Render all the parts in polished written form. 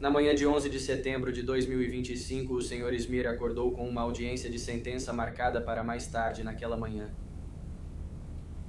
Na manhã de 11 de setembro de 2025, o Sr. Smir acordou com uma audiência de sentença marcada para mais tarde naquela manhã.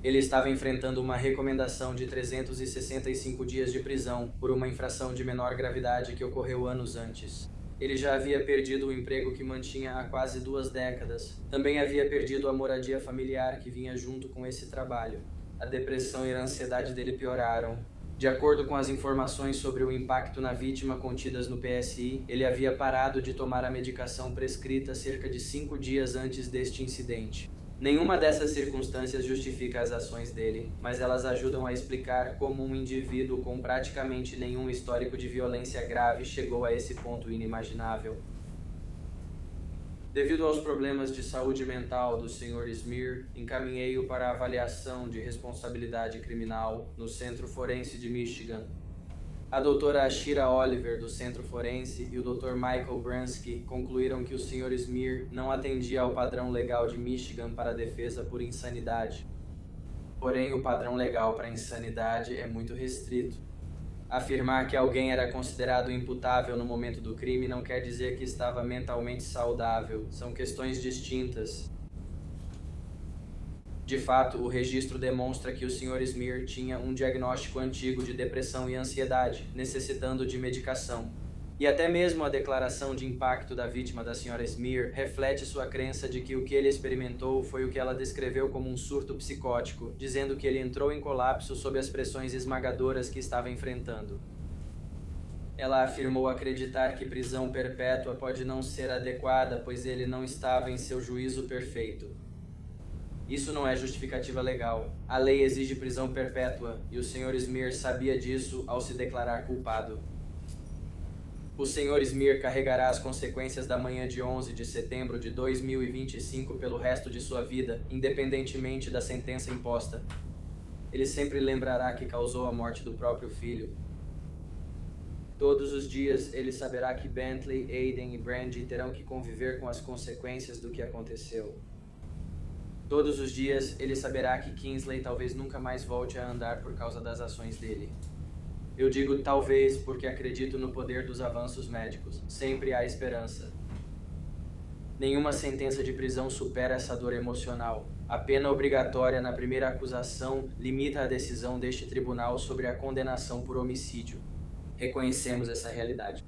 Ele estava enfrentando uma recomendação de 365 dias de prisão por uma infração de menor gravidade que ocorreu anos antes. Ele já havia perdido o emprego que mantinha há quase 2 décadas. Também havia perdido a moradia familiar que vinha junto com esse trabalho. A depressão e a ansiedade dele pioraram. De acordo com as informações sobre o impacto na vítima contidas no PSI, ele havia parado de tomar a medicação prescrita cerca de 5 dias antes deste incidente. Nenhuma dessas circunstâncias justifica as ações dele, mas elas ajudam a explicar como um indivíduo com praticamente nenhum histórico de violência grave chegou a esse ponto inimaginável. Devido aos problemas de saúde mental do Sr. Smir, encaminhei-o para a avaliação de responsabilidade criminal no Centro Forense de Michigan. A doutora Ashira Oliver, do Centro Forense, e o Dr. Michael Bransky concluíram que o Sr. Smir não atendia ao padrão legal de Michigan para a defesa por insanidade. Porém, o padrão legal para insanidade é muito restrito. Afirmar que alguém era considerado imputável no momento do crime não quer dizer que estava mentalmente saudável. São questões distintas. De fato, o registro demonstra que o Sr. Smir tinha um diagnóstico antigo de depressão e ansiedade, necessitando de medicação. E até mesmo a declaração de impacto da vítima da Sra. Smir reflete sua crença de que o que ele experimentou foi o que ela descreveu como um surto psicótico, dizendo que ele entrou em colapso sob as pressões esmagadoras que estava enfrentando. Ela afirmou acreditar que prisão perpétua pode não ser adequada, pois ele não estava em seu juízo perfeito. Isso não é justificativa legal. A lei exige prisão perpétua, e o Sr. Smir sabia disso ao se declarar culpado. O Sr. Smir carregará as consequências da manhã de 11 de setembro de 2025 pelo resto de sua vida, independentemente da sentença imposta. Ele sempre lembrará que causou a morte do próprio filho. Todos os dias ele saberá que Bentley, Aiden e Brandy terão que conviver com as consequências do que aconteceu. Todos os dias ele saberá que Kingsley talvez nunca mais volte a andar por causa das ações dele. Eu digo talvez porque acredito no poder dos avanços médicos. Sempre há esperança. Nenhuma sentença de prisão supera essa dor emocional. A pena obrigatória na primeira acusação limita a decisão deste tribunal sobre a condenação por homicídio. Reconhecemos essa realidade.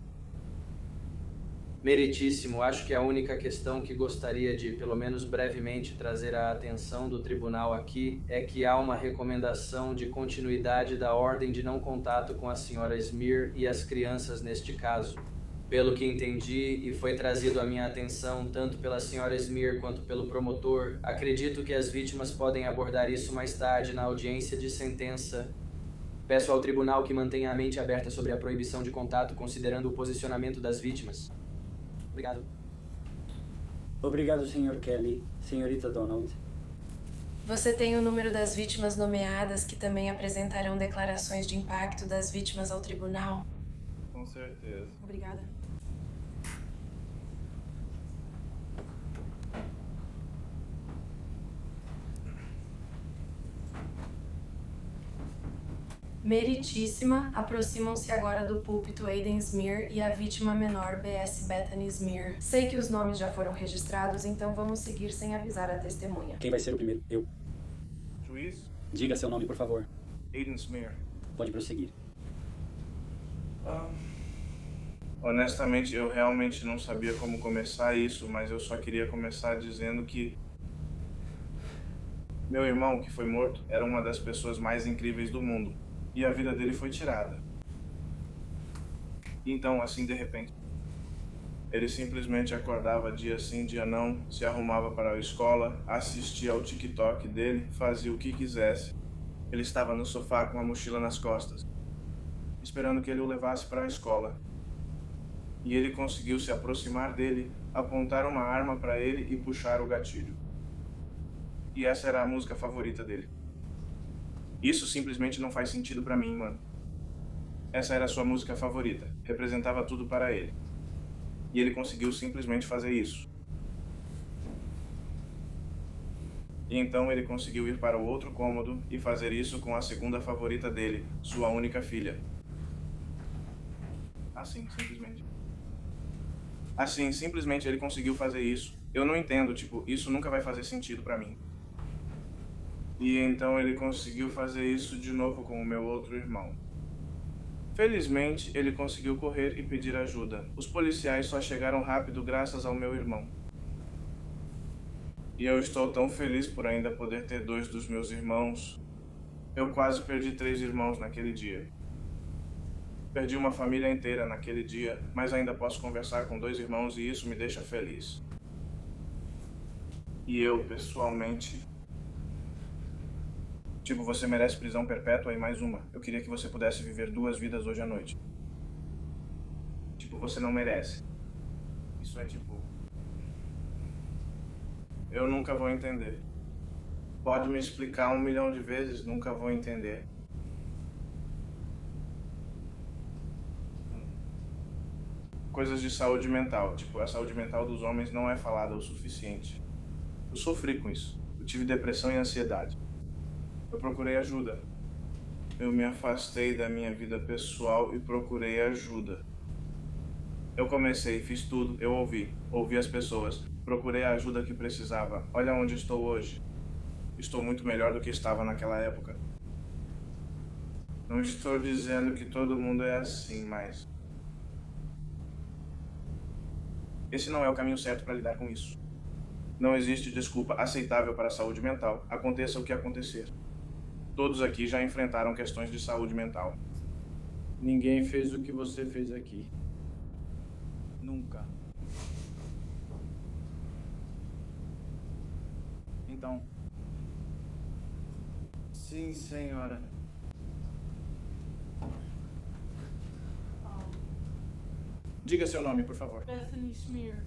Meritíssimo, acho que a única questão que gostaria de, pelo menos brevemente, trazer à atenção do tribunal aqui é que há uma recomendação de continuidade da ordem de não contato com a Sra. Smir e as crianças neste caso. Pelo que entendi e foi trazido à minha atenção tanto pela Sra. Smir quanto pelo promotor, acredito que as vítimas podem abordar isso mais tarde na audiência de sentença. Peço ao tribunal que mantenha a mente aberta sobre a proibição de contato, considerando o posicionamento das vítimas. Obrigado. Obrigado, Sr. Kelly. Senhorita Donald. Você tem o número das vítimas nomeadas que também apresentarão declarações de impacto das vítimas ao tribunal? Com certeza. Obrigada. Meritíssima, aproximam-se agora do púlpito Aiden Smir e a vítima menor B.S. Bethany Smir. Sei que os nomes já foram registrados, então vamos seguir sem avisar a testemunha. Quem vai ser o primeiro? Eu. Juiz? Diga seu nome, por favor. Aiden Smir. Pode prosseguir. Honestamente, eu realmente não sabia como começar isso, mas eu só queria começar dizendo que meu irmão, que foi morto, era uma das pessoas mais incríveis do mundo. E a vida dele foi tirada. Então, assim, de repente, ele simplesmente acordava dia sim, dia não, se arrumava para a escola, assistia ao TikTok dele, fazia o que quisesse. Ele estava no sofá com a mochila nas costas, esperando que ele o levasse para a escola. E ele conseguiu se aproximar dele, apontar uma arma para ele e puxar o gatilho. E essa era a música favorita dele. Isso simplesmente não faz sentido pra mim, mano. Essa era a sua música favorita. Representava tudo para ele. E ele conseguiu simplesmente fazer isso. E então ele conseguiu ir para o outro cômodo e fazer isso com a segunda favorita dele, sua única filha. Assim, simplesmente. Assim, simplesmente ele conseguiu fazer isso. Eu não entendo, tipo, isso nunca vai fazer sentido pra mim. E então ele conseguiu fazer isso de novo com o meu outro irmão. Felizmente, ele conseguiu correr e pedir ajuda. Os policiais só chegaram rápido graças ao meu irmão. E eu estou tão feliz por ainda poder ter 2 dos meus irmãos. Eu quase perdi 3 irmãos naquele dia. Perdi uma família inteira naquele dia, mas ainda posso conversar com 2 irmãos e isso me deixa feliz. E eu, pessoalmente... Tipo, você merece prisão perpétua e mais uma. Eu queria que você pudesse viver 2 vidas hoje à noite. Tipo, você não merece. Isso é tipo... Eu nunca vou entender. Pode me explicar 1 milhão de vezes, nunca vou entender. Coisas de saúde mental. Tipo, a saúde mental dos homens não é falada o suficiente. Eu sofri com isso. Eu tive depressão e ansiedade. Eu procurei ajuda. Eu me afastei da minha vida pessoal e procurei ajuda. Eu comecei, fiz tudo, eu ouvi as pessoas, procurei a ajuda que precisava. Olha onde estou hoje. Estou muito melhor do que estava naquela época. Não estou dizendo que todo mundo é assim, mas... Esse não é o caminho certo para lidar com isso. Não existe desculpa aceitável para a saúde mental, aconteça o que acontecer. Todos aqui já enfrentaram questões de saúde mental. Ninguém fez o que você fez aqui. Nunca. Então... Sim, senhora. Diga seu nome, por favor. Bethany Smear.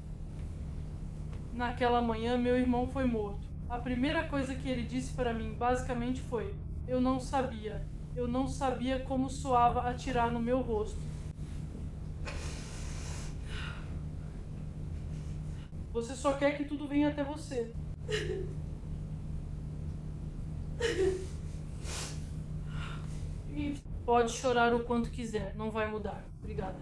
Naquela manhã, meu irmão foi morto. A primeira coisa que ele disse para mim, basicamente, foi: eu não sabia. Eu não sabia como soava atirar no meu rosto. Você só quer que tudo venha até você. E pode chorar o quanto quiser, não vai mudar. Obrigada.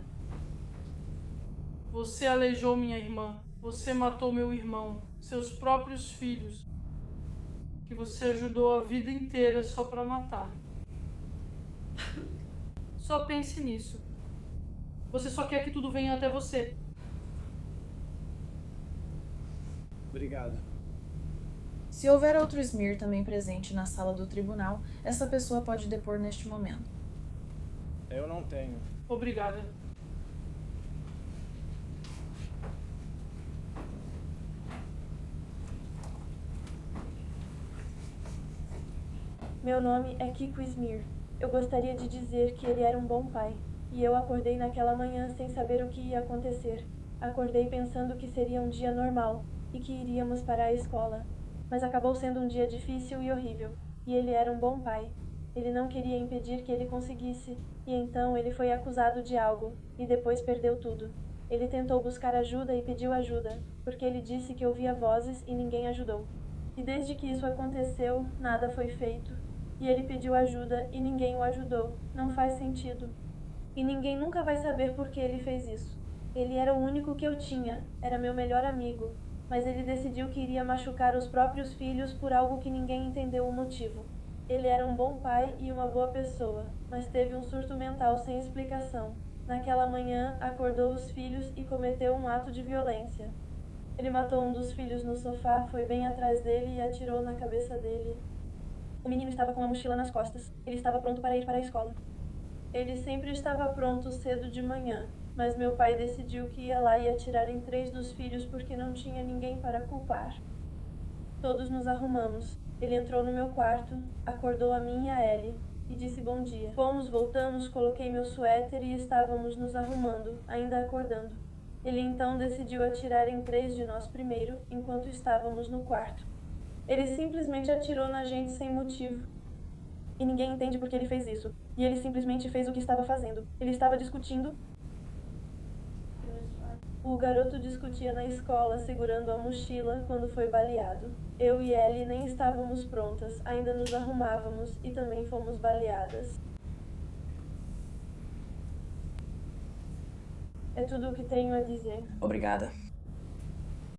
Você aleijou minha irmã. Você matou meu irmão, seus próprios filhos, que você ajudou a vida inteira só pra matar. Só pense nisso. Você só quer que tudo venha até você. Obrigado. Se houver outro Smear também presente na sala do tribunal, essa pessoa pode depor neste momento. Eu não tenho. Obrigada. Meu nome é Kiko Smear. Eu gostaria de dizer que ele era um bom pai. E eu acordei naquela manhã sem saber o que ia acontecer. Acordei pensando que seria um dia normal e que iríamos para a escola. Mas acabou sendo um dia difícil e horrível. E ele era um bom pai. Ele não queria impedir que ele conseguisse. E então ele foi acusado de algo. E depois perdeu tudo. Ele tentou buscar ajuda e pediu ajuda. Porque ele disse que ouvia vozes e ninguém ajudou. E desde que isso aconteceu, nada foi feito. E ele pediu ajuda e ninguém o ajudou. Não faz sentido. E ninguém nunca vai saber por que ele fez isso. Ele era o único que eu tinha. Era meu melhor amigo. Mas ele decidiu que iria machucar os próprios filhos por algo que ninguém entendeu o motivo. Ele era um bom pai e uma boa pessoa, mas teve um surto mental sem explicação. Naquela manhã, acordou os filhos e cometeu um ato de violência. Ele matou um dos filhos no sofá, foi bem atrás dele e atirou na cabeça dele. O menino estava com uma mochila nas costas. Ele estava pronto para ir para a escola. Ele sempre estava pronto cedo de manhã, mas meu pai decidiu que ia lá e atirar em 3 dos filhos porque não tinha ninguém para culpar. Todos nos arrumamos. Ele entrou no meu quarto, acordou a mim e a Ellie e disse bom dia. Fomos, voltamos, coloquei meu suéter e estávamos nos arrumando, ainda acordando. Ele então decidiu atirar em 3 de nós primeiro, enquanto estávamos no quarto. Ele simplesmente atirou na gente sem motivo. E ninguém entende por que ele fez isso. E ele simplesmente fez o que estava fazendo. Ele estava discutindo. O garoto discutia na escola, segurando a mochila, quando foi baleado. Eu e Ellie nem estávamos prontas, ainda nos arrumávamos e também fomos baleadas. É tudo o que tenho a dizer. Obrigada.